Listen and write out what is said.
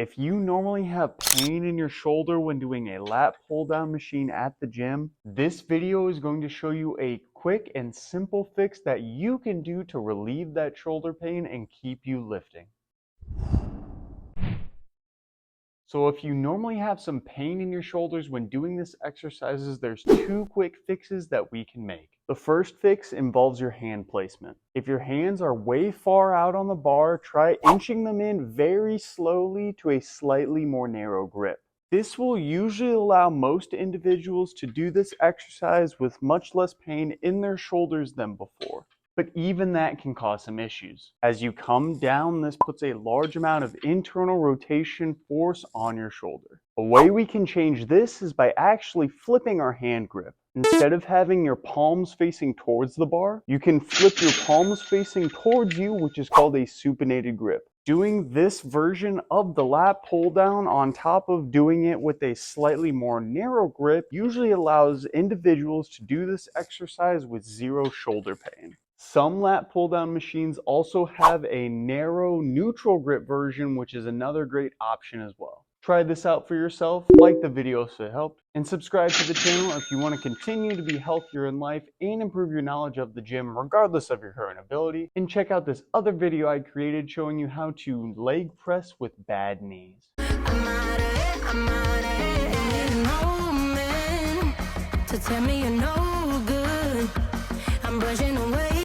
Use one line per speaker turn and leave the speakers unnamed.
If you normally have pain in your shoulder when doing a lat pull down machine at the gym, this video is going to show you a quick and simple fix that you can do to relieve that shoulder pain and keep you lifting. So if you normally have some pain in your shoulders when doing this exercises, there's two quick fixes that we can make. The first fix involves your hand placement. If your hands are way far out on the bar, try inching them in very slowly to a slightly more narrow grip. This will usually allow most individuals to do this exercise with much less pain in their shoulders than before. But even that can cause some issues. As you come down, this puts a large amount of internal rotation force on your shoulder. A way we can change this is by actually flipping our hand grip. Instead of having your palms facing towards the bar, you can flip your palms facing towards you, which is called a supinated grip. Doing this version of the lat pull down on top of doing it with a slightly more narrow grip usually allows individuals to do this exercise with zero shoulder pain. Some lat pull down machines also have a narrow neutral grip version, which is another great option as well. Try this out for yourself, like the video if it helped, and subscribe to the channel if you want to continue to be healthier in life and improve your knowledge of the gym regardless of your current ability. And check out this other video I created showing you how to leg press with bad knees.